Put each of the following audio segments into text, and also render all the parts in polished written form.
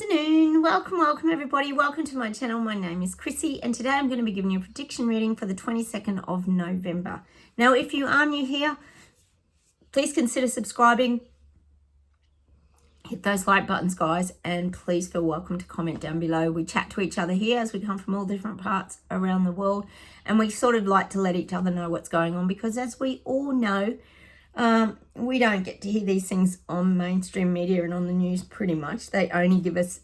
afternoon. Welcome everybody. Welcome to my channel. My name is Chrissy and today I'm going to be giving you a prediction reading for the 22nd of November. Now, if you are new here, please consider subscribing. Hit those like buttons, guys, and please feel welcome to comment down below. We chat to each other here as we come from all different parts around the world, and we sort of like to let each other know what's going on because, as we all know, we don't get to hear these things on mainstream media and on the news pretty much. They only give us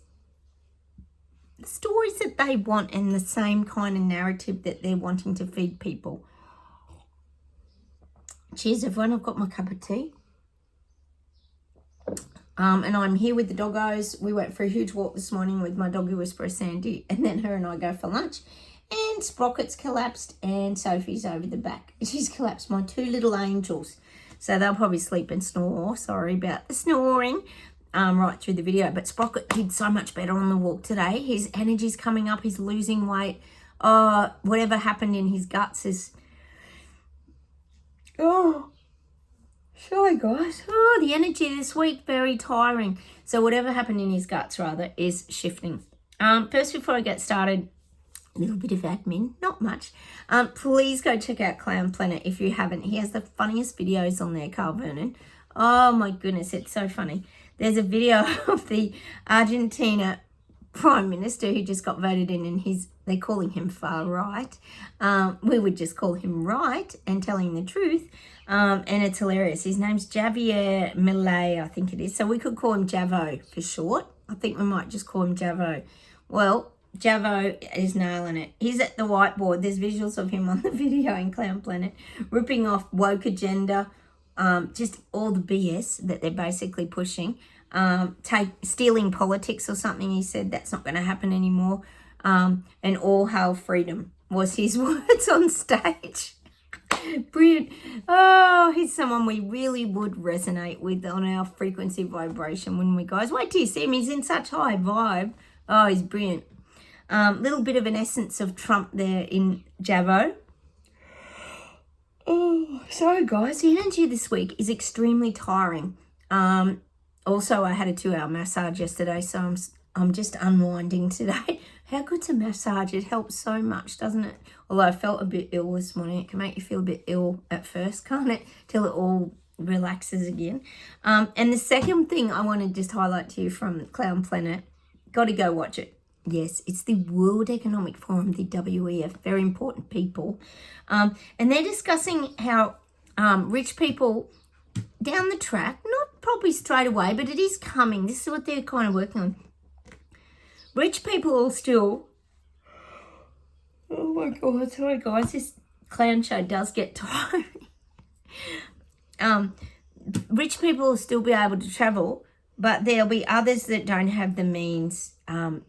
the stories that they want and the same kind of narrative that they're wanting to feed people. Cheers, everyone. I've got my cup of tea. And I'm here with the doggos. We went for a huge walk this morning with my doggy whisperer, Sandy, and then her and I go for lunch. And Sprocket's collapsed and Sophie's over the back. She's collapsed, my two little angels. So they'll probably sleep and snore. Sorry about the snoring right through the video. But Sprocket did so much better on the walk today. His energy's coming up. He's losing weight. Whatever happened in his guts is... Sorry, guys. The energy this week, very tiring. So whatever happened in his guts, rather, is shifting. First, before I get started, a little bit of admin, not much. Please go check out Clown Planet if you haven't. He has the funniest videos on there, Carl Vernon. Oh my goodness, it's so funny. There's a video of the Argentina Prime Minister who just got voted in, and they're calling him far right. We would just call him right and telling the truth. And it's hilarious. His name's Javier Milei, I think it is. So we could call him Javo for short. I think we might just call him Javo. Well, Javo is nailing it. He's at the whiteboard. There's visuals of him on the video in Clown Planet, ripping off woke agenda, just all the BS that they're basically pushing. Stealing politics or something. He said that's not going to happen anymore. And all hail freedom was his words on stage. Brilliant. Oh, he's someone we really would resonate with on our frequency vibration, wouldn't we, guys? Wait till you see him. He's in such high vibe. Oh, he's brilliant. Little bit of an essence of Trump there in Javo. Oh, sorry, guys. The energy this week is extremely tiring. Also, I had a 2-hour massage yesterday, so I'm just unwinding today. How good's a massage? It helps so much, doesn't it? Although I felt a bit ill this morning. It can make you feel a bit ill at first, can't it? Till it all relaxes again. And the second thing I want to just highlight to you from Clown Planet, got to go watch it. Yes, it's the World Economic Forum, the WEF, very important people. And they're discussing how rich people down the track, not probably straight away, but it is coming. This is what they're kind of working on. Rich people will still... Oh my God, sorry guys, this clown show does get tiring. Rich people will still be able to travel, but there'll be others that don't have the means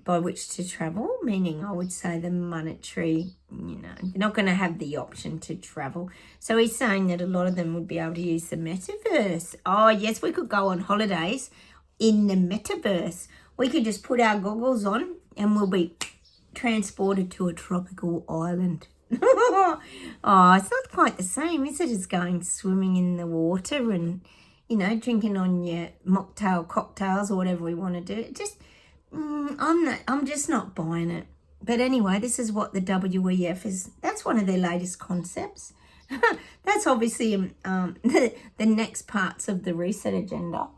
by which to travel, meaning I would say the monetary, they're not going to have the option to travel. So he's saying that a lot of them would be able to use the metaverse. Oh, yes, we could go on holidays in the metaverse. We could just put our goggles on and we'll be transported to a tropical island. Oh, it's not quite the same, is it, as going swimming in the water and, drinking on your mocktail cocktails or whatever we want to do. I'm just not buying it. But anyway, this is what the WEF is. That's one of their latest concepts. That's obviously the next parts of the reset agenda.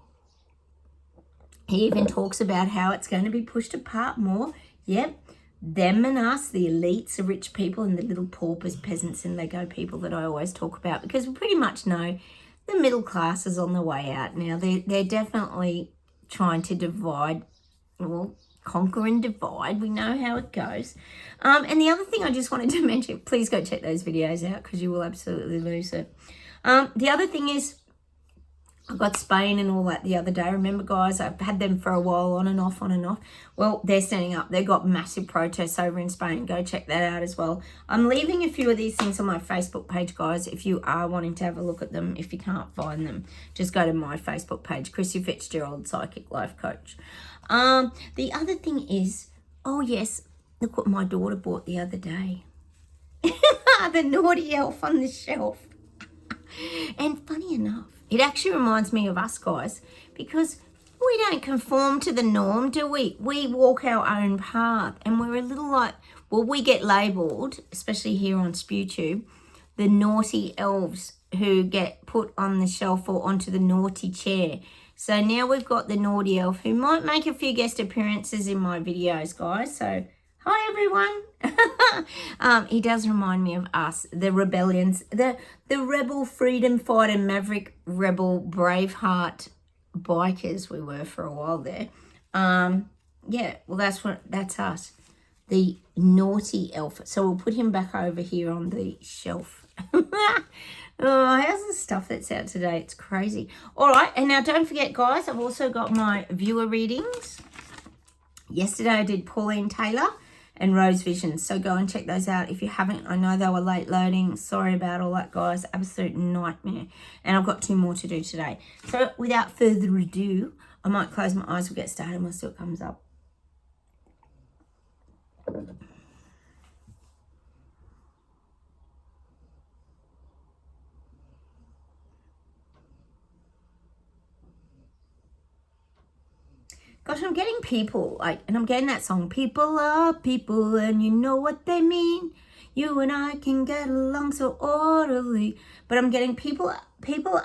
He even talks about how it's going to be pushed apart more. Yep, them and us, the elites, the rich people, and the little paupers, peasants, and Lego people that I always talk about, because we pretty much know the middle class is on the way out now. They're definitely trying to divide, conquer and divide. We know how it goes. And the other thing I just wanted to mention, please go check those videos out because you will absolutely lose it. The other thing is, I got Spain and all that the other day. Remember, guys, I've had them for a while, on and off. Well, they're standing up. They've got massive protests over in Spain. Go check that out as well. I'm leaving a few of these things on my Facebook page, guys, if you are wanting to have a look at them. If you can't find them, just go to my Facebook page, Chrissy Fitzgerald, Psychic Life Coach. The other thing is, oh, yes, look what my daughter bought the other day. The naughty elf on the shelf. And funny enough, it actually reminds me of us, guys, because we don't conform to the norm, do we? We walk our own path, and we're a little like, well, we get labelled, especially here on SpewTube, the naughty elves who get put on the shelf or onto the naughty chair. So now we've got the naughty elf who might make a few guest appearances in my videos, guys. So hi, everyone. He does remind me of us, the rebellions, the rebel freedom fighter, maverick rebel, braveheart bikers we were for a while there. Yeah, well, that's us, the naughty elf. So we'll put him back over here on the shelf. Oh, how's the stuff that's out today? It's crazy. All right, and now don't forget, guys, I've also got my viewer readings. Yesterday I did Pauline Taylor and Rose Vision, so go and check those out if you haven't. I know they were late loading. Sorry about all that, guys. Absolute nightmare. And I've got 2 more to do today. So without further ado, I might close my eyes. We'll get started and we'll see what comes up. Gosh, I'm getting people, like, and I'm getting that song, people are people, and you know what they mean. You and I can get along so orderly. But I'm getting people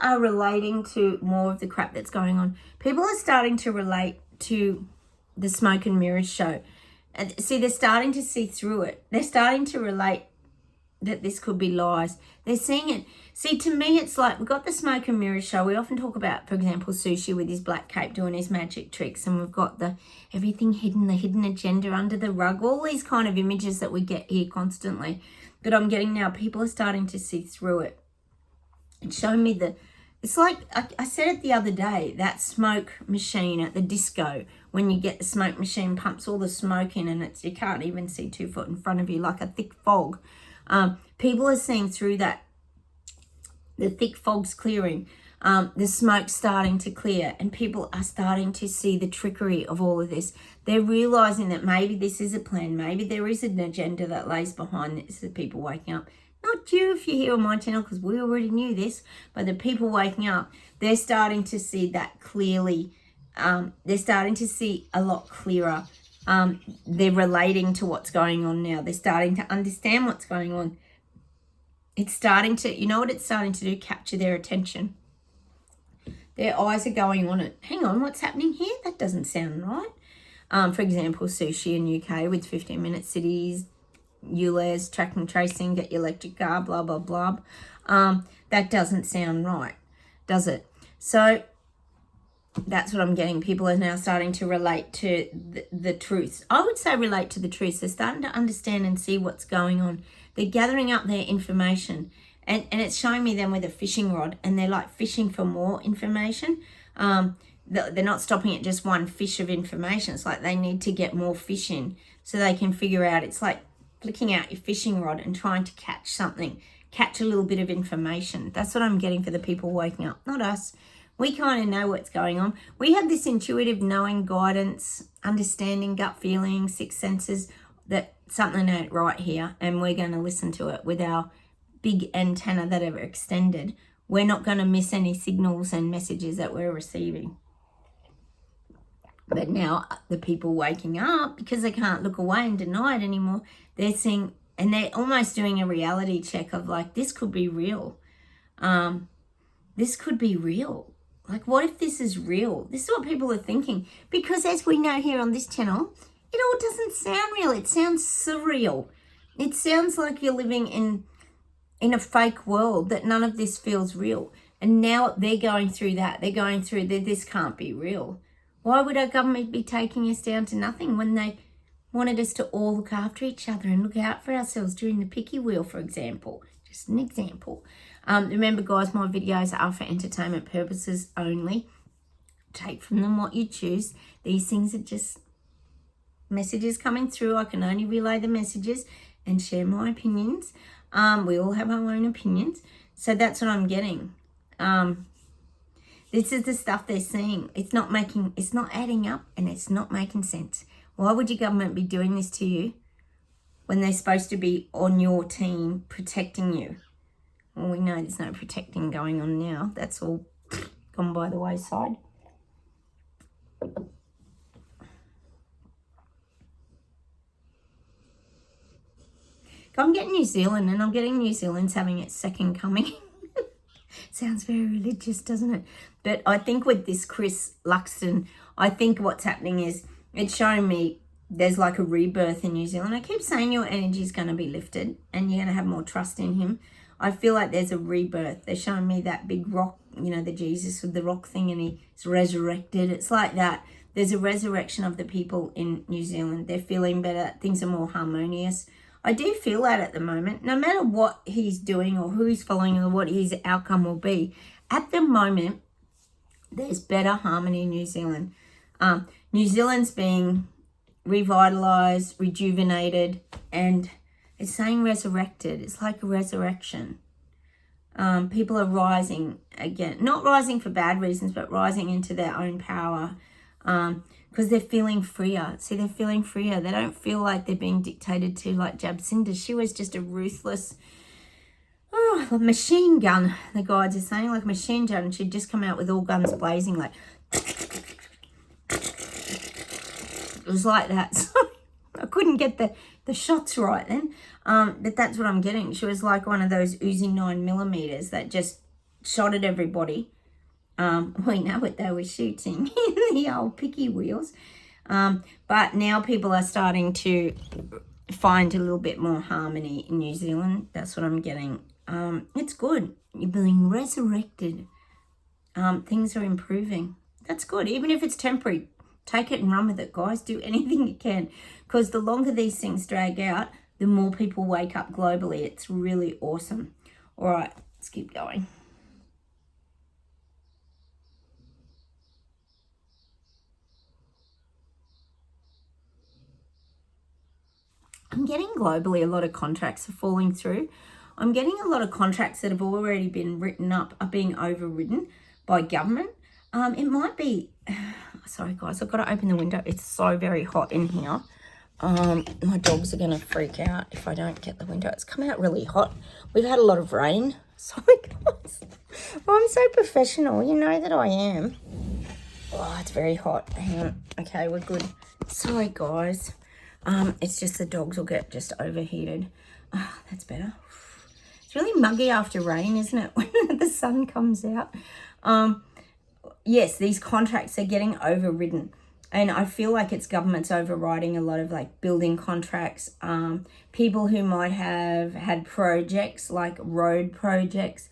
are relating to more of the crap that's going on. People are starting to relate to the smoke and mirrors show. And see, they're starting to see through it. They're starting to relate that this could be lies. They're seeing it. See, to me, it's like we've got the smoke and mirrors show. We often talk about, for example, Sushi with his black cape doing his magic tricks, and we've got the everything hidden, the hidden agenda under the rug, all these kind of images that we get here constantly. But I'm getting now, people are starting to see through it. It's showing me it's like, I said it the other day, that smoke machine at the disco, when you get the smoke machine, pumps all the smoke in, and you can't even see 2 foot in front of you, like a thick fog. People are seeing through that. The thick fog's clearing, the smoke's starting to clear, and people are starting to see the trickery of all of this. They're realizing that maybe this is a plan. Maybe there is an agenda that lays behind this. The people waking up. Not you if you're here on my channel, because we already knew this, but the people waking up, they're starting to see that clearly. They're starting to see a lot clearer. They're relating to what's going on now. They're starting to understand what's going on. It's starting to, you know what it's starting to do? Capture their attention. Their eyes are going on it. Hang on, what's happening here? That doesn't sound right. For example, Sushi in UK with 15-minute cities, ULEZ, tracking, tracing, get your electric car, blah, blah, blah. That doesn't sound right, does it? So that's what I'm getting. People are now starting to relate to the truths. I would say relate to the truths. They're starting to understand and see what's going on. They're gathering up their information, and it's showing me them with a fishing rod, and they're like fishing for more information. They're not stopping at just one fish of information. It's like they need to get more fish in so they can figure out. It's like flicking out your fishing rod and trying to catch something, catch a little bit of information. That's what I'm getting for the people waking up, not us. We kind of know what's going on. We have this intuitive knowing, guidance, understanding, gut feeling, sixth senses, that something ain't right here, and we're going to listen to it with our big antenna that are extended. We're not going to miss any signals and messages that we're receiving. But now the people waking up, because they can't look away and deny it anymore, they're seeing, and they're almost doing a reality check of like, this could be real. This could be real. Like, what if this is real? This is what people are thinking. Because as we know here on this channel, it all doesn't sound real. It sounds surreal. It sounds like you're living in a fake world, that none of this feels real. And now they're going through that. They're going through that this can't be real. Why would our government be taking us down to nothing when they wanted us to all look after each other and look out for ourselves during the picky wheel, for example? Just an example. Remember, guys, my videos are for entertainment purposes only. Take from them what you choose. These things are just messages coming through. I can only relay the messages and share my opinions. We all have our own opinions. So that's what I'm getting. This is the stuff they're seeing. It's not adding up, and it's not making sense. Why would your government be doing this to you when they're supposed to be on your team protecting you? Well, we know there's no protecting going on now. That's all gone by the wayside. I'm getting New Zealand, and I'm getting New Zealand's having its second coming. Sounds very religious, doesn't it? But I think with this Chris Luxton, I think what's happening is it's showing me there's like a rebirth in New Zealand. I keep saying your energy is going to be lifted and you're going to have more trust in him. I feel like there's a rebirth. They're showing me that big rock, you know, the Jesus with the rock thing, and he's resurrected. It's like that. There's a resurrection of the people in New Zealand. They're feeling better. Things are more harmonious. I do feel that at the moment, no matter what he's doing or who he's following or what his outcome will be, at the moment, there's better harmony in New Zealand. New Zealand's being revitalized, rejuvenated, and it's saying resurrected. It's like a resurrection. People are rising again, not rising for bad reasons, but rising into their own power. Because they're feeling freer. See, they're feeling freer. They don't feel like they're being dictated to like Jacinda. She was just a ruthless machine gun, the guides are saying, like a machine gun. She'd just come out with all guns blazing, like it was like that. So I couldn't get the shots right then. But that's what I'm getting. She was like one of those Uzi 9mm that just shot at everybody. We know what they were shooting in the old picky wheels. But now people are starting to find a little bit more harmony in New Zealand. That's what I'm getting. It's good. You're being resurrected. Things are improving. That's good. Even if it's temporary, take it and run with it, guys. Do anything you can. Because the longer these things drag out, the more people wake up globally. It's really awesome. All right, let's keep going. I'm getting globally a lot of contracts are falling through. I'm getting a lot of contracts that have already been written up are being overridden by government. It might be, sorry guys, I've got to open the window. It's so very hot in here. My dogs are going to freak out if I don't get the window. It's come out really hot. We've had a lot of rain. Sorry guys. Oh, I'm so professional. You know that I am. Oh, it's very hot. Hang on. Okay, we're good. Sorry guys. It's just the dogs will get just overheated. Oh, that's better. It's really muggy after rain, isn't it? When the sun comes out. Yes, these contracts are getting overridden. And I feel like it's government's overriding a lot of like building contracts. People who might have had projects like road projects.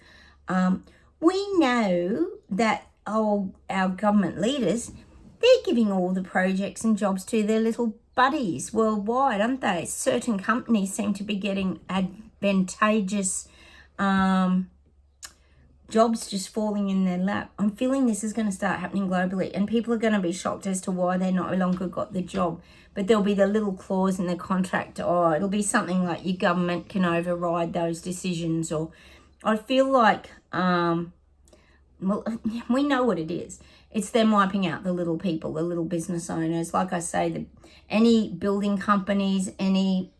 We know that our government leaders, they're giving all the projects and jobs to their little buddies worldwide, aren't they? Certain companies seem to be getting advantageous jobs just falling in their lap. I'm feeling this is going to start happening globally, and people are going to be shocked as to why they no longer got the job. But there'll be the little clause in the contract, or it'll be something like your government can override those decisions. Or I feel like, well, we know what it is. It's them wiping out the little people, the little business owners. Like I say, any building companies, any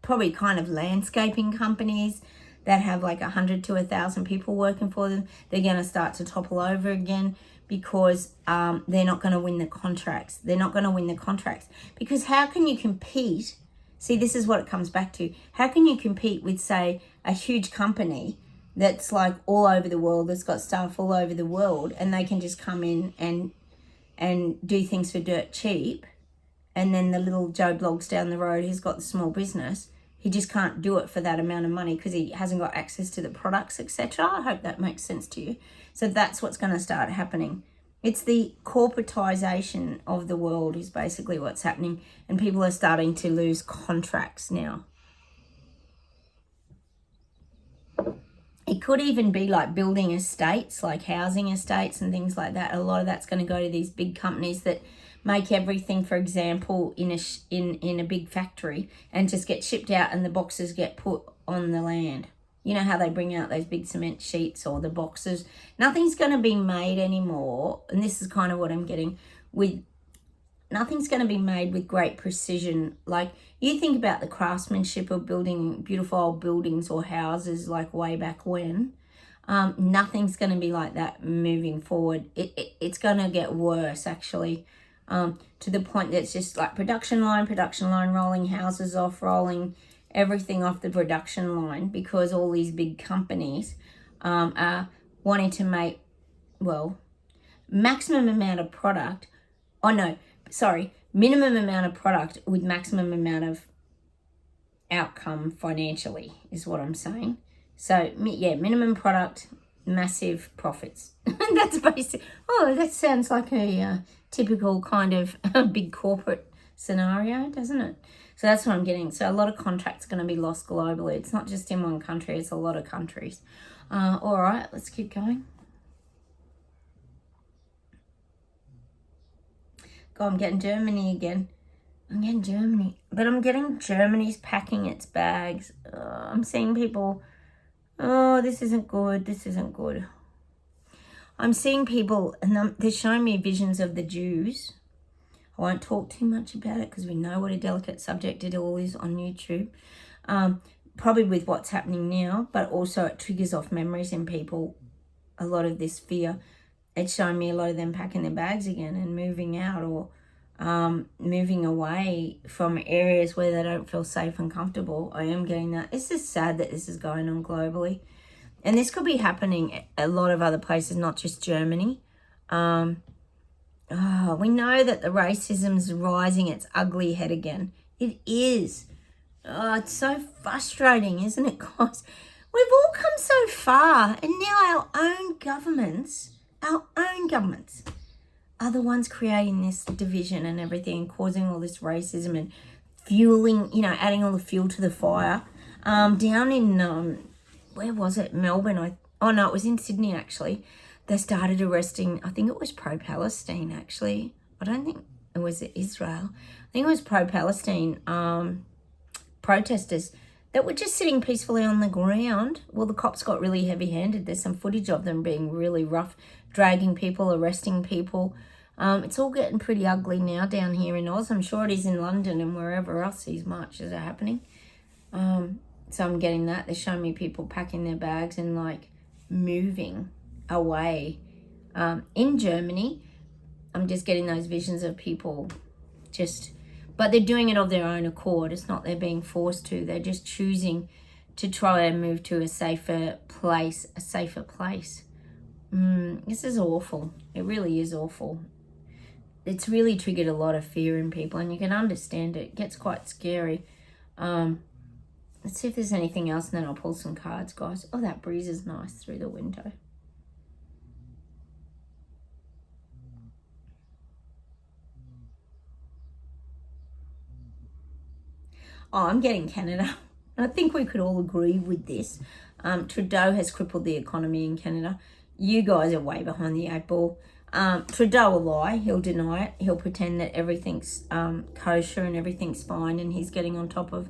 probably kind of landscaping companies that have like 100 to 1,000 people working for them, they're going to start to topple over again because they're not going to win the contracts. They're not going to win the contracts because how can you compete? See, this is what it comes back to. How can you compete with, say, a huge company that's like all over the world, that's got staff all over the world, and they can just come in and do things for dirt cheap, and then the little Joe Bloggs down the road who's got the small business, he just can't do it for that amount of money because he hasn't got access to the products, etc. I hope that makes sense to you. So that's what's going to start happening. It's the corporatization of the world is basically what's happening, and people are starting to lose contracts now. It could even be like building estates, like housing estates and things like that. A lot of that's going to go to these big companies that make everything, for example, in a big factory and just get shipped out and the boxes get put on the land. You know how they bring out those big cement sheets or the boxes. Nothing's going to be made anymore. And this is kind of what I'm getting with. Nothing's going to be made with great precision. Like you think about the craftsmanship of building beautiful old buildings or houses like way back when. Nothing's going to be like that moving forward. It's going to get worse, actually, to the point that it's just like production line, rolling houses off, rolling everything off the production line, because all these big companies are wanting to make, well, maximum amount of product. Oh, no, sorry, minimum amount of product with maximum amount of outcome financially is what I'm saying. So, yeah, minimum product, massive profits. That's basic. Oh, that sounds like a typical kind of big corporate scenario, doesn't it? So that's what I'm getting. So a lot of contracts are going to be lost globally. It's not just in one country, it's a lot of countries. All right, let's keep going. God, I'm getting Germany again. I'm getting Germany. But I'm getting Germany's packing its bags. I'm seeing people, oh, this isn't good. This isn't good. I'm seeing people, and they're showing me visions of the Jews. I won't talk too much about it because we know what a delicate subject it all is on YouTube. Probably with what's happening now, but also it triggers off memories in people, a lot of this fear. It's showing me a lot of them packing their bags again and moving out, or moving away from areas where they don't feel safe and comfortable. I am getting that. It's just sad that this is going on globally. And this could be happening a lot of other places, not just Germany. We know that the racism's rising its ugly head again. It is. It's so frustrating, isn't it, guys? We've all come so far, and now our own governments are the ones creating this division and everything, and causing all this racism and fueling, adding all the fuel to the fire. Down in, where was it? Melbourne. It was in Sydney, actually. They started arresting, I think it was pro-Palestine, actually. I don't think it was Israel. I think it was pro-Palestine protesters that were just sitting peacefully on the ground. Well, the cops got really heavy-handed. There's some footage of them being really rough, dragging people, arresting people. It's all getting pretty ugly now down here in Oz. I'm sure it is in London and wherever else these marches are happening. So I'm getting that. They're showing me people packing their bags and like moving away. In Germany, I'm just getting those visions of people but they're doing it of their own accord. It's not they're being forced to. They're just choosing to try and move to a safer place. This is awful. It really is awful. It's really triggered a lot of fear in people, and you can understand it. It gets quite scary. Let's see if there's anything else, and then I'll pull some cards, guys. Oh, that breeze is nice through the window. Oh, I'm getting Canada. I think we could all agree with this. Trudeau has crippled the economy in Canada. You guys are way behind the 8 ball. Trudeau will lie. He'll deny it. He'll pretend that everything's kosher and everything's fine, and he's getting on top of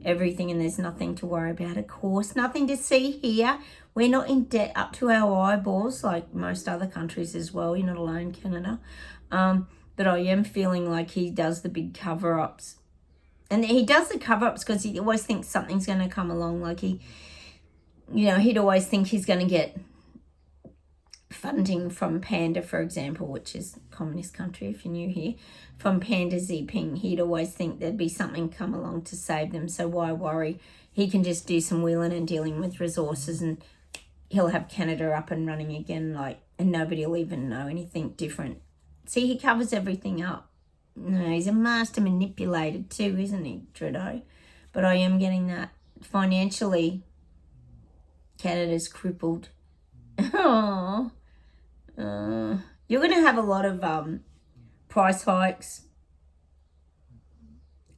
everything and there's nothing to worry about. Of course, nothing to see here. We're not in debt up to our eyeballs like most other countries as well. You're not alone, Canada. But I am feeling like he does the big cover-ups. And he does the cover-ups because he always thinks something's going to come along. Like he'd always think he's going to get funding from Panda, for example, which is a communist country if you're new here, from Panda Xiping. He'd always think there'd be something come along to save them. So why worry? He can just do some wheeling and dealing with resources, and he'll have Canada up and running again, and nobody will even know anything different. See, he covers everything up. No, he's a master manipulator too, isn't he, Trudeau? But I am getting that financially, Canada's crippled. Oh, you're going to have a lot of price hikes,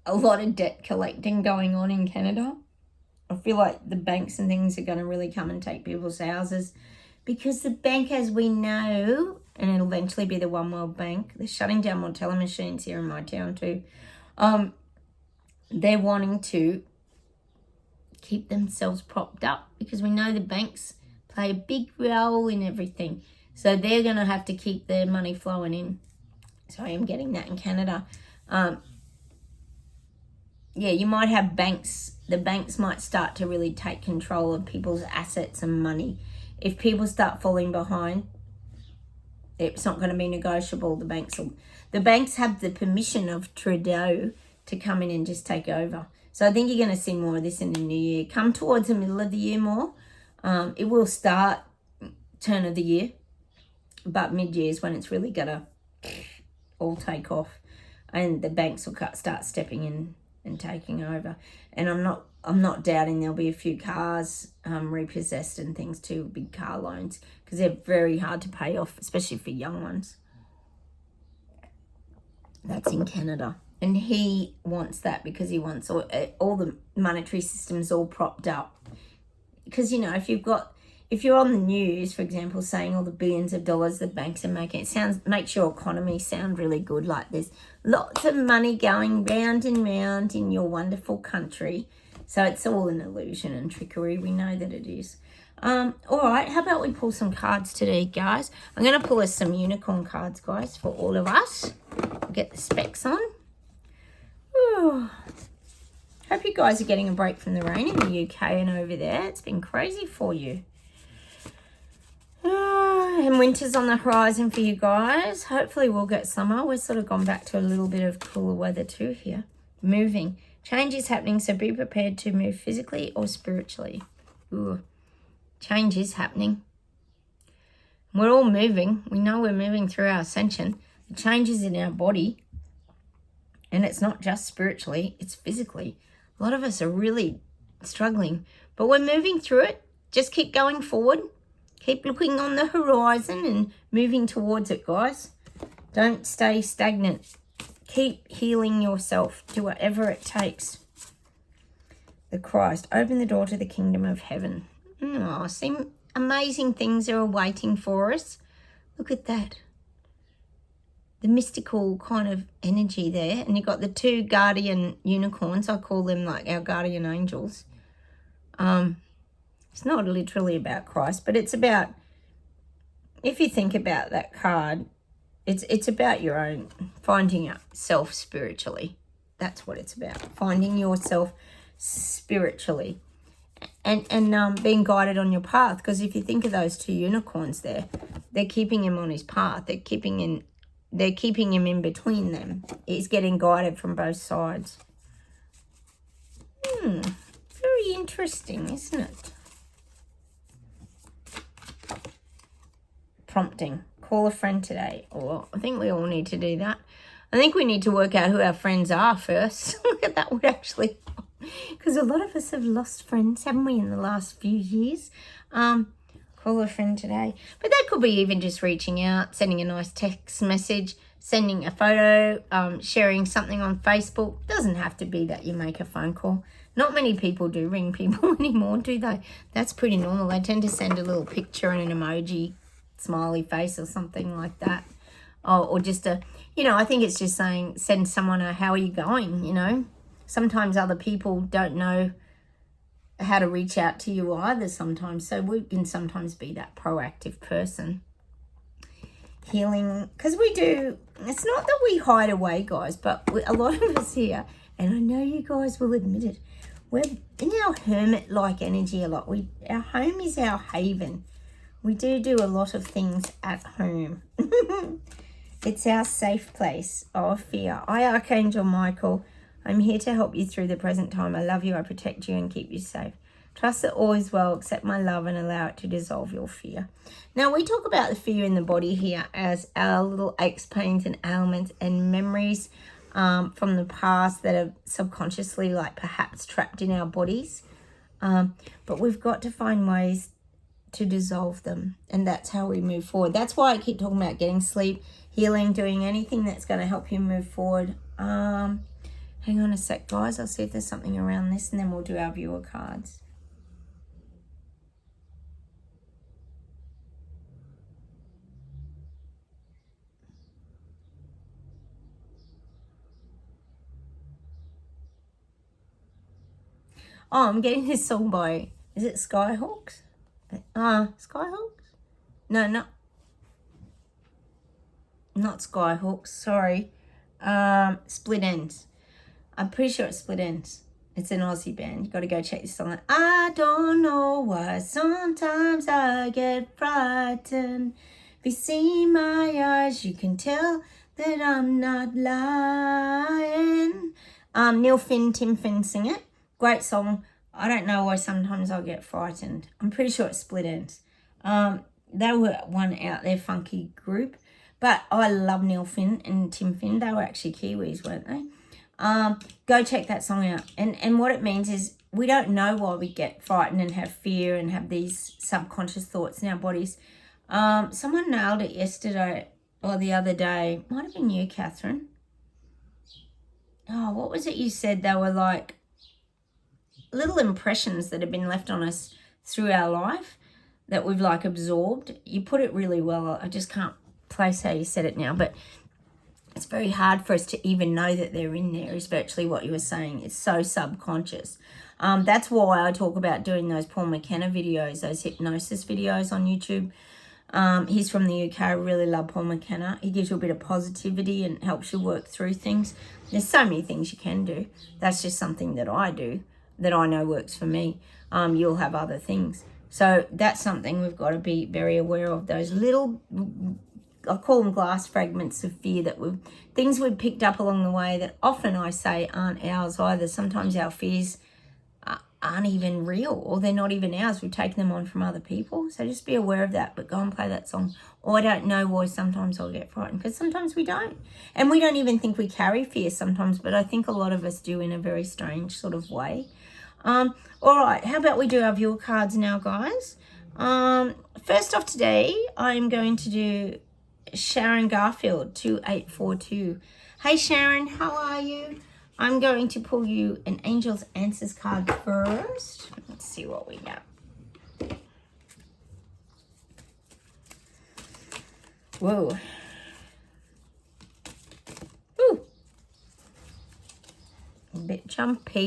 a lot of debt collecting going on in Canada. I feel like the banks and things are going to really come and take people's houses, because the bank, as we know, and it'll eventually be the One World Bank, they're shutting down more teller machines here in my town too. They're wanting to keep themselves propped up, because we know the banks play a big role in everything. So they're going to have to keep their money flowing in. So I am getting that in Canada. You might have banks. The banks might start to really take control of people's assets and money if people start falling behind, it's not going to be negotiable. The banks have the permission of Trudeau to come in and just take over. So I think you're going to see more of this in the new year. Come towards the middle of the year more. It will start turn of the year, but mid-year is when it's really going to all take off, and the banks will start stepping in and taking over. And I'm not doubting there'll be a few cars repossessed and things too, big car loans, because they're very hard to pay off, especially for young ones. That's in Canada. And he wants that because he wants all the monetary systems all propped up. Because, you know, if you're on the news, for example, saying all the billions of dollars the banks are making, makes your economy sound really good. Like there's lots of money going round and round in your wonderful country. So it's all an illusion and trickery. We know that it is. All right, how about we pull some cards today, guys? I'm going to pull us some unicorn cards, guys, for all of us. Get the specs on. Ooh. Hope you guys are getting a break from the rain in the UK and over there. It's been crazy for you. And winter's on the horizon for you guys. Hopefully we'll get summer. We've sort of gone back to a little bit of cooler weather too here. Moving. Change is happening, so be prepared to move physically or spiritually. Ooh. Change is happening. We're all moving. We know we're moving through our ascension. The changes in our body. And it's not just spiritually, it's physically. A lot of us are really struggling, but we're moving through it. Just keep going forward. Keep looking on the horizon and moving towards it, guys. Don't stay stagnant. Keep healing yourself. Do whatever it takes. The Christ. Open the door to the kingdom of heaven. Oh, see, amazing things are waiting for us. Look at that. The mystical kind of energy there. And you've got the two guardian unicorns. I call them like our guardian angels. It's not literally about Christ, but it's about, if you think about that card, it's about your own, finding yourself spiritually. That's what it's about. Finding yourself spiritually. And being guided on your path. Because if you think of those two unicorns there, they're keeping him on his path. They're keeping him in between them. He's getting guided from both sides. Very interesting, isn't it? Prompting. Call a friend today. Or I think we all need to do that. I think we need to work out who our friends are first. That would actually... Because a lot of us have lost friends, haven't we, in the last few years? Call a friend today. But that could be even just reaching out, sending a nice text message, sending a photo, sharing something on Facebook. Doesn't have to be that you make a phone call. Not many people do ring people anymore, do they? That's pretty normal. They tend to send a little picture and an emoji, smiley face or something like that. Or just a, I think it's just saying, send someone a, how are you going, Sometimes other people don't know how to reach out to you either sometimes. So we can sometimes be that proactive person. Healing, because we do, it's not that we hide away, guys, but a lot of us here, and I know you guys will admit it, we're in our hermit-like energy a lot. Our home is our haven. We do a lot of things at home. It's our safe place of fear. I, Archangel Michael, I'm here to help you through the present time. I love you, I protect you and keep you safe. Trust that all is well, accept my love and allow it to dissolve your fear. Now, we talk about the fear in the body here as our little aches, pains and ailments and memories from the past that are subconsciously like perhaps trapped in our bodies. But we've got to find ways to dissolve them, and that's how we move forward. That's why I keep talking about getting sleep, healing, doing anything that's going to help you move forward. Hang on a sec, guys. I'll see if there's something around this, and then we'll do our viewer cards. Oh, I'm getting this song by, is it Skyhawks? Skyhawks? No, not Skyhawks, sorry. Split Ends. I'm pretty sure it's Split Ends. It's an Aussie band. You've got to go check this song out. I don't know why sometimes I get frightened. If you see my eyes, you can tell that I'm not lying. Neil Finn, Tim Finn sing it. Great song. I don't know why sometimes I get frightened. I'm pretty sure it's Split Ends. They were one out there funky group. But I love Neil Finn and Tim Finn. They were actually Kiwis, weren't they? Go check that song out. And what it means is we don't know why we get frightened and have fear and have these subconscious thoughts in our bodies. Someone nailed it yesterday or the other day. Might have been you, Catherine. Oh, what was it you said? They were like little impressions that have been left on us through our life that we've like absorbed. You put it really well. I just can't place how you said it now, but it's very hard for us to even know that they're in there is virtually what you were saying. It's so subconscious. That's why I talk about doing those Paul McKenna videos, those hypnosis videos on YouTube. He's from the UK. I really love Paul McKenna. He gives you a bit of positivity and helps you work through things. There's so many things you can do. That's just something that I do that I know works for me. You'll have other things. So that's something we've got to be very aware of. Those little, I call them glass fragments of fear things we've picked up along the way that often I say aren't ours either. Sometimes our fears aren't even real or they're not even ours. We've taken them on from other people. So just be aware of that, but go and play that song. Or I don't know why sometimes I'll get frightened because sometimes we don't. And we don't even think we carry fear sometimes, but I think a lot of us do in a very strange sort of way. All right, how about we do our viewer cards now, guys? First off today, I'm going to do Sharon Garfield, 2842. Hey Sharon, how are you? I'm going to pull you an Angel's Answers card first. Let's see what we got. Whoa. Ooh. A bit jumpy.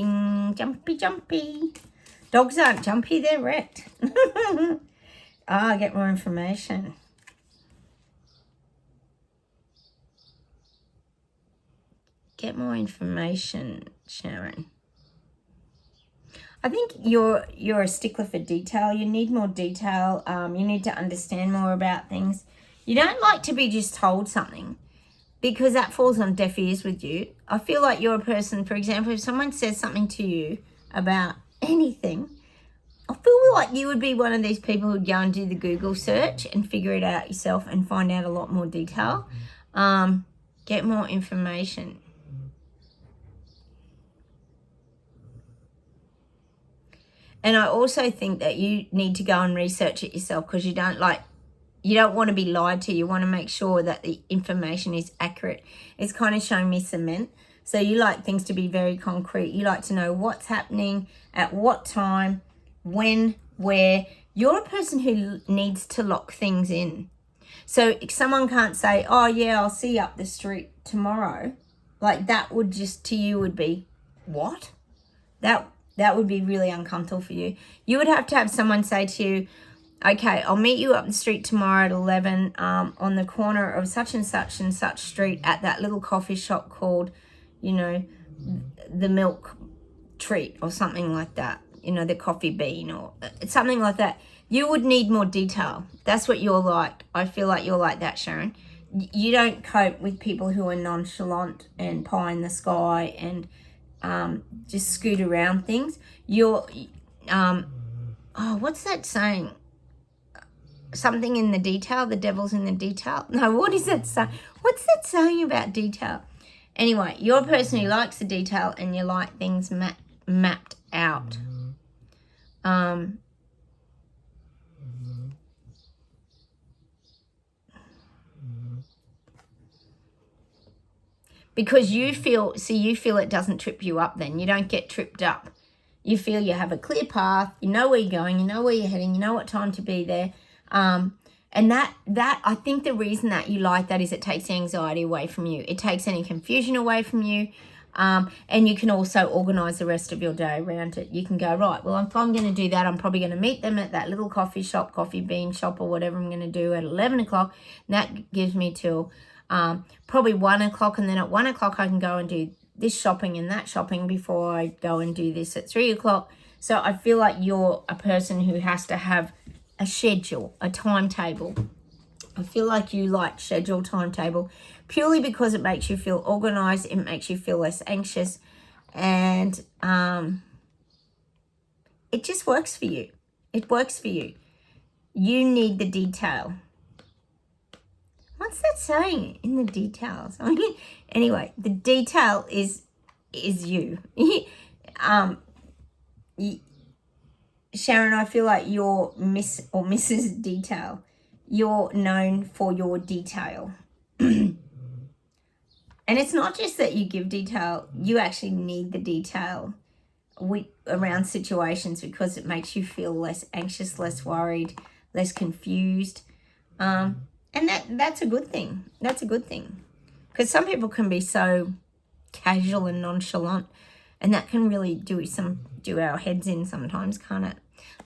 Dogs aren't jumpy, they're wrecked. Get more information. Get more information, Sharon. I think you're a stickler for detail. You need more detail. You need to understand more about things. You don't like to be just told something because that falls on deaf ears with you. I feel like you're a person, for example, if someone says something to you about anything, I feel like you would be one of these people who'd go and do the Google search and figure it out yourself and find out a lot more detail. Get more information. And I also think that you need to go and research it yourself because you don't want to be lied to. You want to make sure that the information is accurate. It's kind of showing me cement. So you like things to be very concrete. You like to know what's happening, at what time, when, where. You're a person who needs to lock things in. So if someone can't say, oh yeah, I'll see you up the street tomorrow, like that would just, to you would be, what? That would be really uncomfortable for you. You would have to have someone say to you, okay, I'll meet you up the street tomorrow at 11 on the corner of such and such street at that little coffee shop called, the Milk Treat or something like that. The Coffee Bean or something like that. You would need more detail. That's what you're like. I feel like you're like that, Sharon. You don't cope with people who are nonchalant and pie in the sky and just scoot around things. You're, what's that saying? Something in the detail, the devil's in the detail. No, what is that saying? What's that saying about detail? Anyway, you're a person who likes the detail and you like things mapped out. Because you feel it doesn't trip you up then. You don't get tripped up. You feel you have a clear path. You know where you're going. You know where you're heading. You know what time to be there. And that I think the reason that you like that is it takes anxiety away from you. It takes any confusion away from you. And you can also organise the rest of your day around it. You can go, right, well, if I'm going to do that, I'm probably going to meet them at that little coffee shop, coffee bean shop or whatever I'm going to do at 11 o'clock. And that gives me till probably 1 o'clock. And then at 1 o'clock, I can go and do this shopping and that shopping before I go and do this at 3 o'clock. So I feel like you're a person who has to have a schedule, a timetable. I feel like you like schedule, timetable, purely because it makes you feel organized. It makes you feel less anxious. And it just works for you. It works for you. You need the detail. What's that saying? In the details. I mean, anyway, the detail is you. Sharon, I feel like you're Miss or Mrs. Detail. You're known for your detail. And it's not just that you give detail, you actually need the detail around situations because it makes you feel less anxious, less worried, less confused. And that's a good thing. That's a good thing. Because some people can be so casual and nonchalant, and that can really do our heads in sometimes, can't it?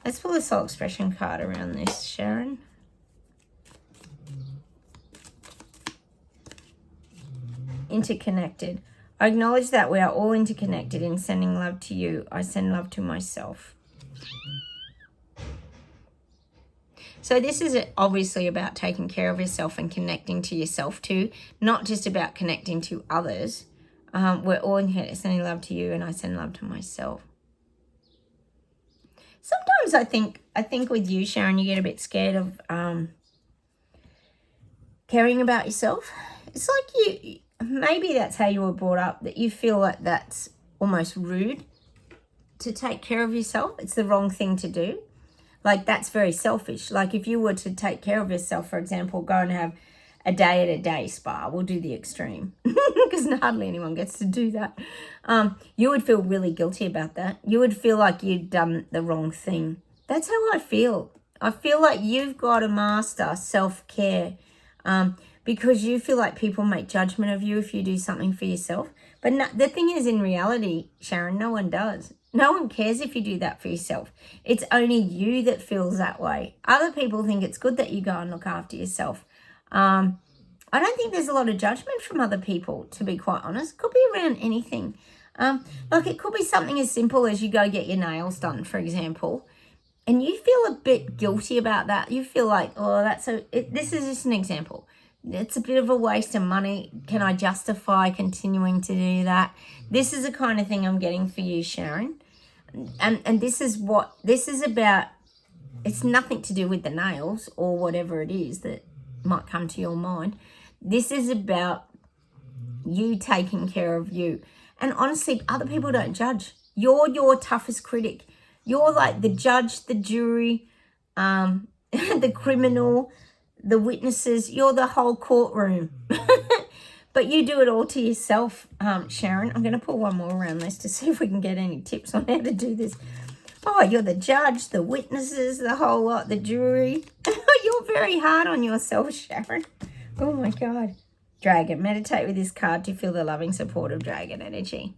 Let's pull a soul expression card around this, Sharon. Interconnected. I acknowledge that we are all interconnected. In sending love to you, I send love to myself. So this is obviously about taking care of yourself and connecting to yourself too, not just about connecting to others. We're all in here sending love to you, and I send love to myself. Sometimes I think with you, Sharon, you get a bit scared of caring about yourself. It's like maybe that's how you were brought up, that you feel like that's almost rude to take care of yourself. It's the wrong thing to do. Like, that's very selfish. Like, if you were to take care of yourself, for example, go and have a day spa, we'll do the extreme, because hardly anyone gets to do that. You would feel really guilty about that. You would feel like you'd done the wrong thing. That's how I feel. I feel like you've got to master self-care, because you feel like people make judgment of you if you do something for yourself. But no, the thing is, in reality, Sharon, no one does. No one cares if you do that for yourself. It's only you that feels that way. Other people think it's good that you go and look after yourself. I don't think there's a lot of judgment from other people, to be quite honest. Could be around anything. Like, it could be something as simple as you go get your nails done, for example, and you feel a bit guilty about that. You feel like, oh, this is just an example. It's a bit of a waste of money. Can I justify continuing to do that? This is the kind of thing I'm getting for you, Sharon. And this is what this is about. It's nothing to do with the nails or whatever it is that might come to your mind. This is about you taking care of you. And honestly, other people don't judge. You're your toughest critic. You're like the judge, the jury, the criminal, the witnesses. You're the whole courtroom. But you do it all to yourself, Sharon. I'm going to pull one more around this to see if we can get any tips on how to do this. Oh, you're the judge, the witnesses, the whole lot, the jury. You're very hard on yourself, Sharon. Oh, my God. Dragon. Meditate with this card to feel the loving support of dragon energy.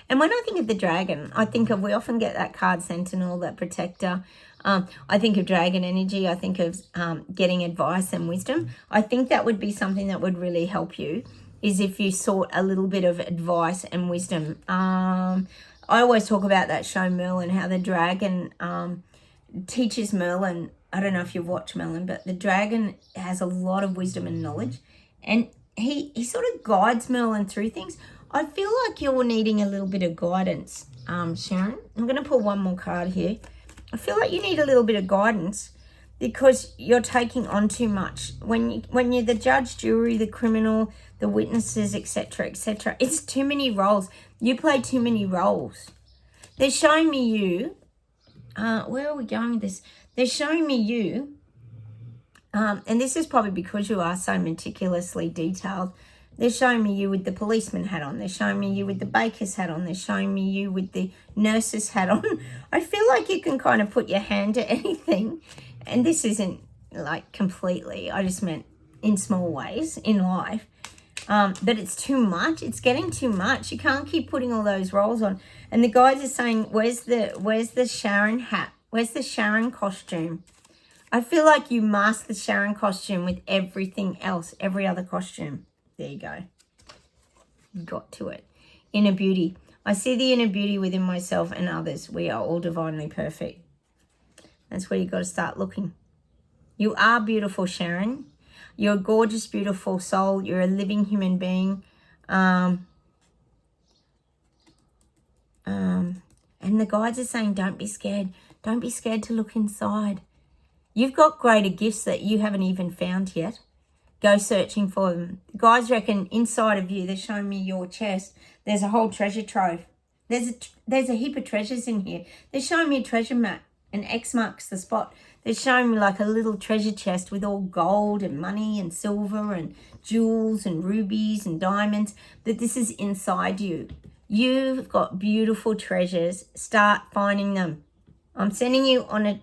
And when I think of the dragon, we often get that card sentinel, that protector. I think of dragon energy. I think of getting advice and wisdom. I think that would be something that would really help you, is if you sought a little bit of advice and wisdom. I always talk about that show Merlin, how the dragon teaches Merlin. I don't know if you've watched Merlin, but the dragon has a lot of wisdom and knowledge, and he sort of guides Merlin through things. I feel like you're needing a little bit of guidance, Sharon. I'm going to pull one more card here. I feel like you need a little bit of guidance because you're taking on too much. When you're the judge, jury, the criminal, the witnesses, etc., it's too many roles. You play too many roles. They're showing me you. Where are we going with this? They're showing me you. And this is probably because you are so meticulously detailed. They're showing me you with the policeman hat on. They're showing me you with the baker's hat on. They're showing me you with the nurse's hat on. I feel like you can kind of put your hand to anything. And this isn't like completely. I just meant in small ways in life. But it's too much. It's getting too much. You can't keep putting all those roles on. And the guys are saying, where's the Sharon hat? Where's the Sharon costume? I feel like you mask the Sharon costume with everything else, every other costume. There you go. You got to it. inner beauty. I see the inner beauty within myself and others. We are all divinely perfect. That's where you've got to start looking. You are beautiful, Sharon. You're a gorgeous, beautiful soul. You're a living human being. And the guides are saying, don't be scared. Don't be scared to look inside. You've got greater gifts that you haven't even found yet. Go searching for them. The guides reckon inside of you, they're showing me your chest, there's a whole treasure trove. There's a heap of treasures in here. They're showing me a treasure map. An X marks the spot. They're showing me like a little treasure chest with all gold and money and silver and jewels and rubies and diamonds. That this is inside you. You've got beautiful treasures. Start finding them. I'm sending you on a,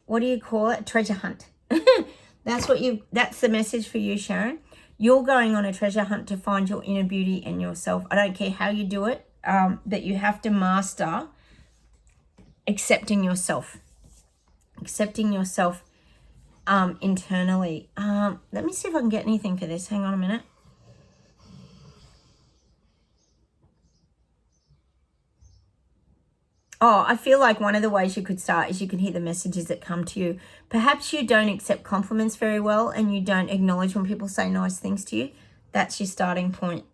what do you call it? A treasure hunt. That's the message for you, Sharon. You're going on a treasure hunt to find your inner beauty and yourself. I don't care how you do it, but you have to master accepting yourself. Accepting yourself internally. Let me see if I can get anything for this. Hang on a minute. Oh, I feel like one of the ways you could start is you can hear the messages that come to you. Perhaps you don't accept compliments very well and you don't acknowledge when people say nice things to you. That's your starting point.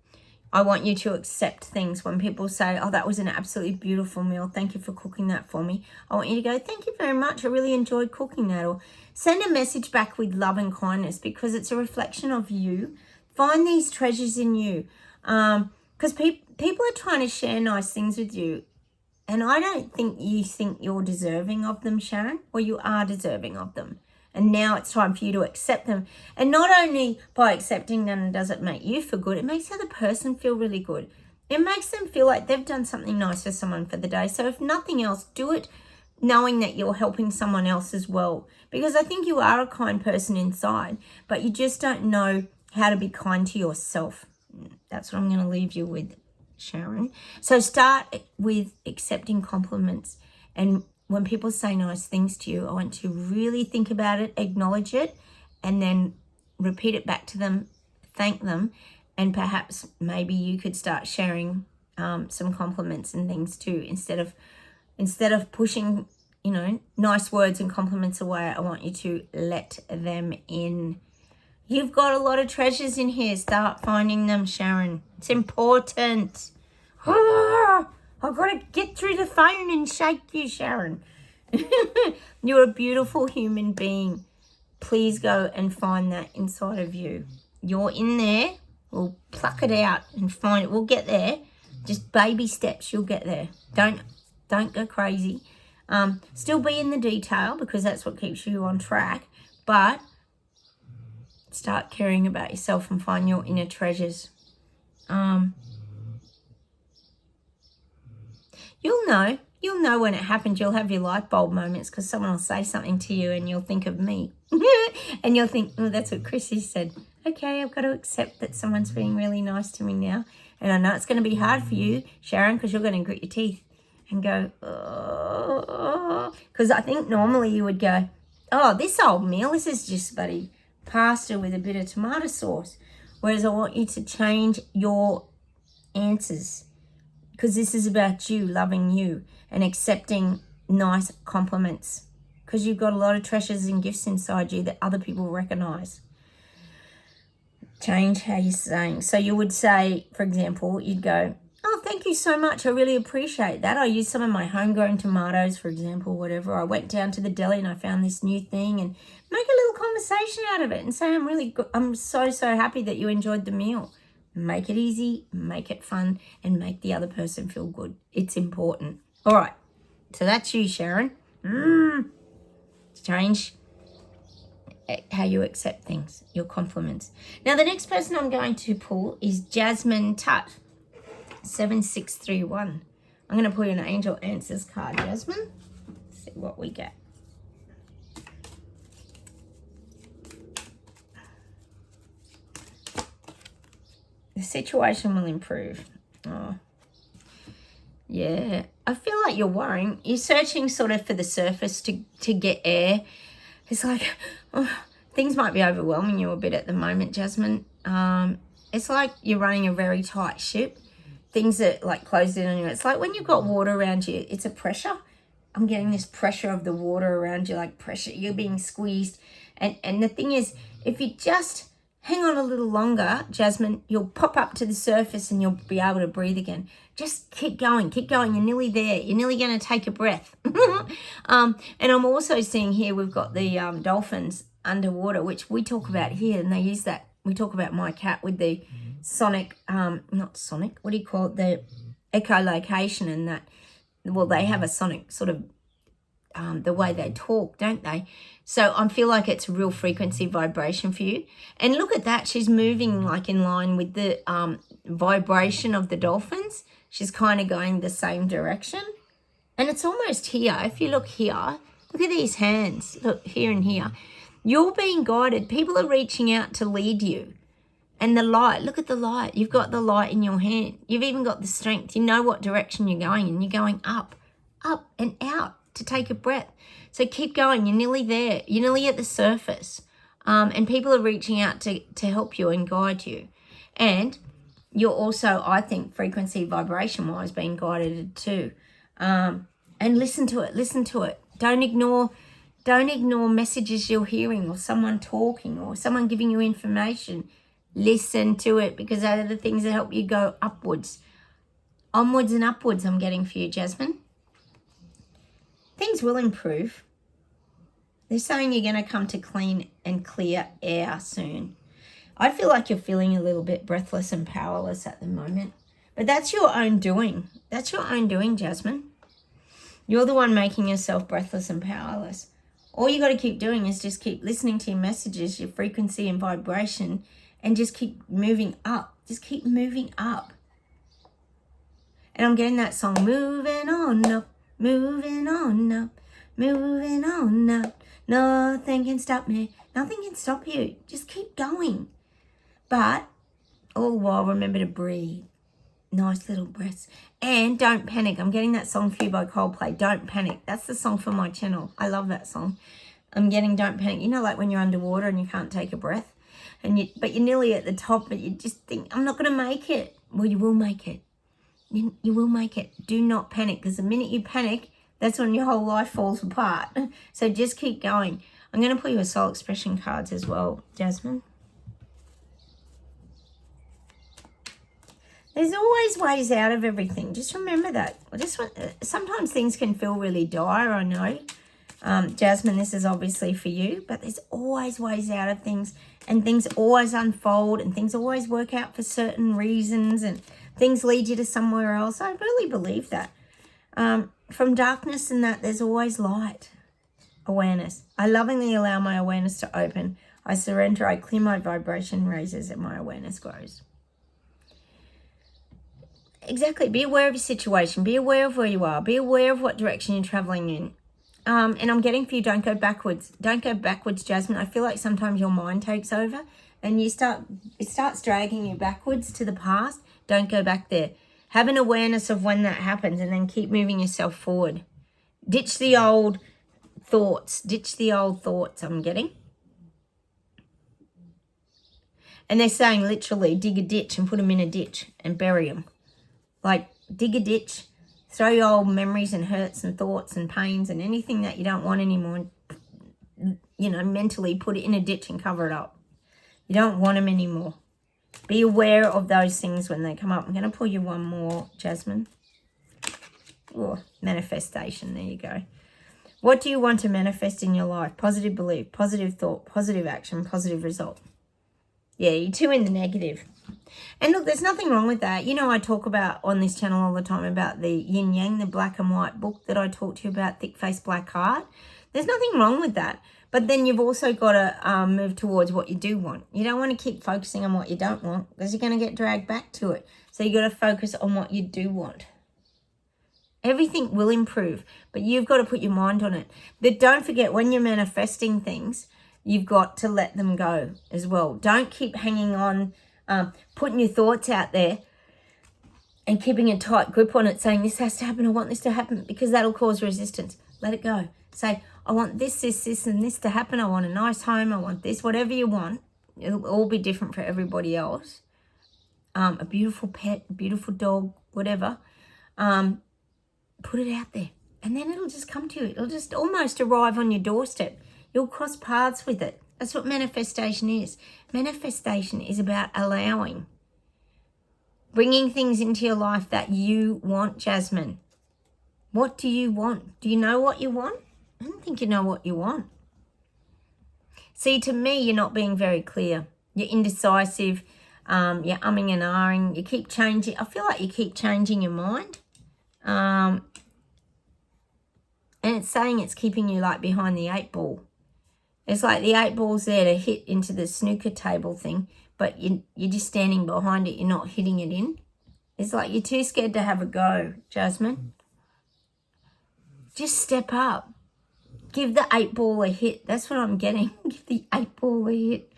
I want you to accept things when people say, oh, that was an absolutely beautiful meal. Thank you for cooking that for me. I want you to go, thank you very much. I really enjoyed cooking that. Or send a message back with love and kindness because it's a reflection of you. Find these treasures in you. Because people are trying to share nice things with you. And I don't think you think you're deserving of them, Sharon. Well, you are deserving of them. And now it's time for you to accept them. And not only by accepting them does it make you feel good, it makes the other person feel really good. It makes them feel like they've done something nice for someone for the day. So if nothing else, do it knowing that you're helping someone else as well. Because I think you are a kind person inside, but you just don't know how to be kind to yourself. That's what I'm going to leave you with, Sharon. So start with accepting compliments, and when people say nice things to you, I want to really think about it, acknowledge it, and then repeat it back to them, thank them, and perhaps maybe you could start sharing some compliments and things too. Instead of pushing, nice words and compliments away, I want you to let them in. You've got a lot of treasures in here. Start finding them, Sharon. It's important. I've got to get through the phone and shake you, Sharon. You're a beautiful human being. Please go and find that inside of you. You're in there. We'll pluck it out and find it. We'll get there. Just baby steps. You'll get there. Don't go crazy. Still be in the detail because that's what keeps you on track. But start caring about yourself and find your inner treasures. You'll know when it happens. You'll have your light bulb moments because someone will say something to you and you'll think of me. And you'll think, oh, that's what Chrissy said. Okay, I've got to accept that someone's being really nice to me now. And I know it's going to be hard for you, Sharon, because you're going to grit your teeth and go, oh. Because I think normally you would go, oh, this old meal, this is just bloody pasta with a bit of tomato sauce. Whereas I want you to change your answers because this is about you, loving you and accepting nice compliments because you've got a lot of treasures and gifts inside you that other people recognize. Change how you're saying. So you would say, for example, you'd go, oh, thank you so much. I really appreciate that. I used some of my homegrown tomatoes, for example, whatever. I went down to the deli and I found this new thing and make a little conversation out of it and say, I'm so happy that you enjoyed the meal. Make it easy, make it fun, and make the other person feel good. It's important. All right. So that's you, Sharon. Change how you accept things, your compliments. Now, the next person I'm going to pull is Jasmine Tutt, 7631. I'm going to pull you an Angel Answers card, Jasmine. Let's see what we get. The situation will improve. Oh, yeah. I feel like you're worrying. You're searching sort of for the surface to get air. It's like, things might be overwhelming you a bit at the moment, Jasmine. It's like you're running a very tight ship. things that like closed in on you. It's like when you've got water around you, it's a pressure. I'm getting this pressure of the water around you, like pressure. You're being squeezed. And the thing is, if you just hang on a little longer, Jasmine, you'll pop up to the surface and you'll be able to breathe again. Just keep going, keep going. You're nearly there. You're nearly going to take a breath. And I'm also seeing here we've got the dolphins underwater, which we talk about here, and they use that. We talk about my cat with the sonic, not sonic, what do you call it? The echolocation and that. Well, they have a sonic sort of, the way they talk, don't they? So I feel like it's a real frequency vibration for you. And look at that. She's moving like in line with the vibration of the dolphins. She's kind of going the same direction. And it's almost here. If you look here, look at these hands. Look here and here. You're being guided. People are reaching out to lead you. And the light, look at the light. You've got the light in your hand. You've even got the strength. You know what direction you're going, and you're going up and out to take a breath. So keep going. You're nearly there. You're nearly at the surface. And people are reaching out to help you and guide you. And you're also, I think, frequency vibration-wise being guided too. And listen to it. Listen to it. Don't ignore messages you're hearing or someone talking or someone giving you information. Listen to it, because those are the things that help you go upwards. Onwards and upwards I'm getting for you, Jasmine. Things will improve. They're saying you're going to come to clean and clear air soon. I feel like you're feeling a little bit breathless and powerless at the moment. But that's your own doing. That's your own doing, Jasmine. You're the one making yourself breathless and powerless. All you got to keep doing is just keep listening to your messages, your frequency and vibration, and just keep moving up. Just keep moving up. And I'm getting that song, moving on up, moving on up, moving on up. Nothing can stop me. Nothing can stop you. Just keep going. But all the while, remember to breathe. Nice little breaths. And don't panic. I'm getting that song for you by Coldplay. Don't panic. That's the song for my channel. I love that song. I'm getting don't panic. You know, like when you're underwater and you can't take a breath. But you're nearly at the top, but you just think, I'm not going to make it. Well, you will make it. You will make it. Do not panic, because the minute you panic, that's when your whole life falls apart. So just keep going. I'm going to pull you a soul expression cards as well, Jasmine. There's always ways out of everything. Just remember that. Sometimes things can feel really dire, I know. Jasmine, this is obviously for you, but there's always ways out of things, and things always unfold, and things always work out for certain reasons, and things lead you to somewhere else. I really believe that. From darkness and that, there's always light. Awareness. I lovingly allow my awareness to open. I surrender. I clear my vibration raises, and my awareness grows. Exactly. Be aware of your situation. Be aware of where you are. Be aware of what direction you're traveling in. And I'm getting for you, don't go backwards. Don't go backwards, Jasmine. I feel like sometimes your mind takes over and it starts dragging you backwards to the past. Don't go back there. Have an awareness of when that happens, and then keep moving yourself forward. Ditch the old thoughts. Ditch the old thoughts, I'm getting. And they're saying literally dig a ditch and put them in a ditch and bury them. Like dig a ditch. Throw your old memories and hurts and thoughts and pains and anything that you don't want anymore, mentally put it in a ditch and cover it up. You don't want them anymore. Be aware of those things when they come up. I'm going to pull you one more, Jasmine. Oh, manifestation. There you go. What do you want to manifest in your life? Positive belief, positive thought, positive action, positive result. Yeah, you're too in the negative. And look, there's nothing wrong with that. You know, I talk about on this channel all the time about the yin yang, the black and white book that I talked to you about, Thick Face, Black Heart. There's nothing wrong with that. But then you've also got to move towards what you do want. You don't want to keep focusing on what you don't want, because you're going to get dragged back to it. So you got to focus on what you do want. Everything will improve, but you've got to put your mind on it. But don't forget, when you're manifesting things, you've got to let them go as well. Don't keep hanging on, putting your thoughts out there and keeping a tight grip on it, saying this has to happen, I want this to happen, because that'll cause resistance. Let it go. Say, I want this, and this to happen. I want a nice home. I want this, whatever you want. It'll all be different for everybody else. A beautiful pet, a beautiful dog, whatever. Put it out there. And then it'll just come to you. It'll just almost arrive on your doorstep. You'll cross paths with it. That's what manifestation is. Manifestation is about allowing. Bringing things into your life that you want, Jasmine. What do you want? Do you know what you want? I don't think you know what you want. See, to me, you're not being very clear. You're indecisive. You're umming and ahhing. You keep changing. I feel like you keep changing your mind. And it's saying it's keeping you like behind the 8 ball. It's like the 8 ball's there to hit into the snooker table thing, but you're just standing behind it. You're not hitting it in. It's like you're too scared to have a go, Jasmine. Just step up. Give the 8 ball a hit. That's what I'm getting. Give the 8 ball a hit.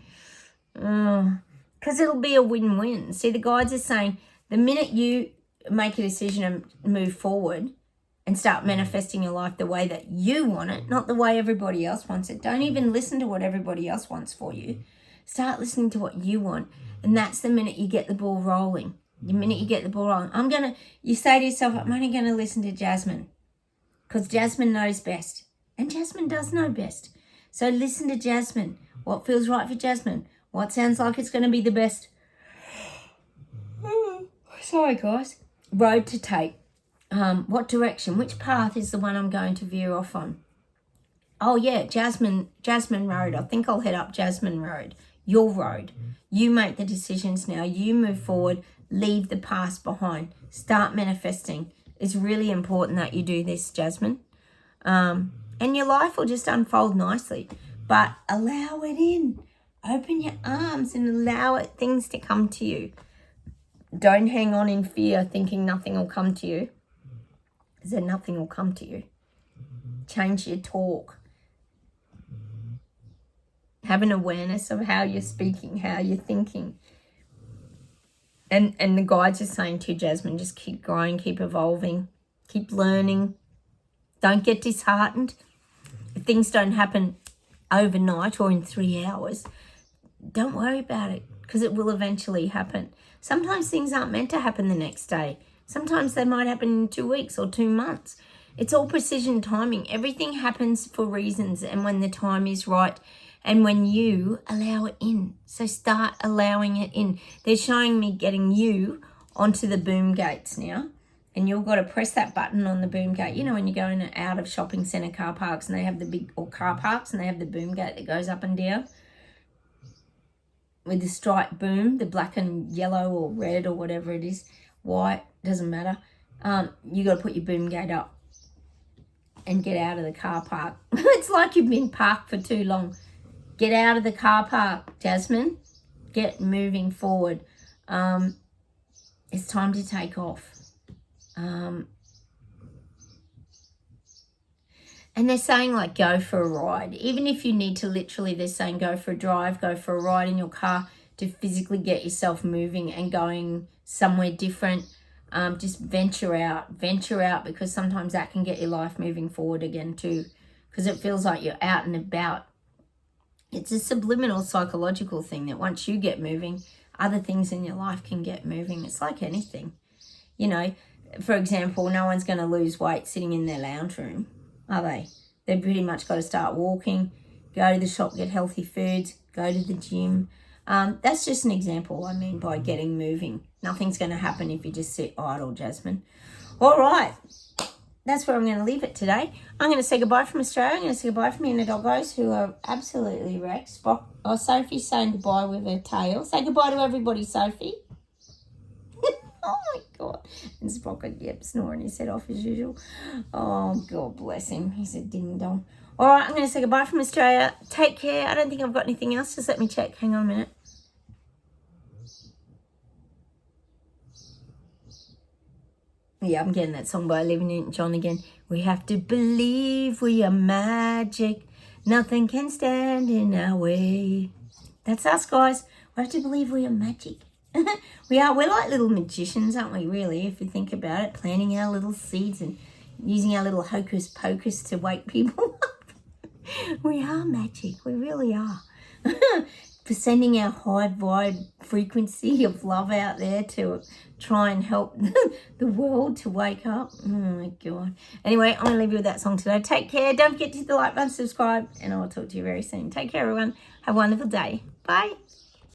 Because it'll be a win-win. See, the guides are saying the minute you make a decision to move forward and start manifesting your life the way that you want it, not the way everybody else wants it. Don't even listen to what everybody else wants for you. Start listening to what you want. And that's the minute you get the ball rolling. The minute you get the ball rolling. You say to yourself, I'm only going to listen to Jasmine. Because Jasmine knows best. And Jasmine does know best. So listen to Jasmine. What feels right for Jasmine? What sounds like it's going to be the best? Sorry, guys. Road to take. What direction? Which path is the one I'm going to veer off on? Oh, yeah, Jasmine Road. I think I'll head up Jasmine Road. Your road. You make the decisions now. You move forward. Leave the past behind. Start manifesting. It's really important that you do this, Jasmine. And your life will just unfold nicely. But allow it in. Open your arms and allow things to come to you. Don't hang on in fear thinking nothing will come to you. Because then nothing will come to you. Change your talk. Have an awareness of how you're speaking, how you're thinking. And the guides are saying to Jasmine, just keep growing, keep evolving, keep learning. Don't get disheartened. If things don't happen overnight or in 3 hours, don't worry about it because it will eventually happen. Sometimes things aren't meant to happen the next day. Sometimes they might happen in 2 weeks or 2 months. It's all precision timing. Everything happens for reasons and when the time is right and when you allow it in. So start allowing it in. They're showing me getting you onto the boom gates now. And you've got to press that button on the boom gate. You know, when you go in and out of shopping centre car parks and they have the big, or car parks and they have the boom gate that goes up and down with the striped boom, the black and yellow or red or whatever it is, white, doesn't matter. You got to put your boom gate up and get out of the car park. It's like you've been parked for too long. Get out of the car park, Jasmine. Get moving forward. It's time to take off. And they're saying like go for a ride. Even if you need to literally, they're saying go for a drive, go for a ride in your car to physically get yourself moving and going somewhere different. Just venture out because sometimes that can get your life moving forward again too, because it feels like you're out and about. It's a subliminal psychological thing that once you get moving, other things in your life can get moving. It's like anything. You know, for example, no one's going to lose weight sitting in their lounge room, are they? They've pretty much got to start walking, go to the shop, get healthy foods, go to the gym. That's just an example, I mean, by getting moving. Nothing's going to happen if you just sit idle, Jasmine. All right. That's where I'm going to leave it today. I'm going to say goodbye from Australia. I'm going to say goodbye from the doggos who are absolutely wrecked. Sophie's saying goodbye with her tail. Say goodbye to everybody, Sophie. Oh, my God. And Spock, snoring his head off as usual. Oh, God bless him. He's a ding-dong. All right, I'm going to say goodbye from Australia. Take care. I don't think I've got anything else. Just let me check. Hang on a minute. Yeah, I'm getting that song by Olivia Newton-John again. We have to believe we are magic. Nothing can stand in our way. That's us, guys. We have to believe we are magic. We are. We're like little magicians, aren't we, really, if you think about it? Planting our little seeds and using our little hocus pocus to wake people up. We are magic. We really are. for sending our high vibe frequency of love out there to try and help the world to wake up. Oh my God. Anyway, I'm going to leave you with that song today. Take care. Don't forget to hit the like button, subscribe, and I'll talk to you very soon. Take care, everyone. Have a wonderful day. Bye.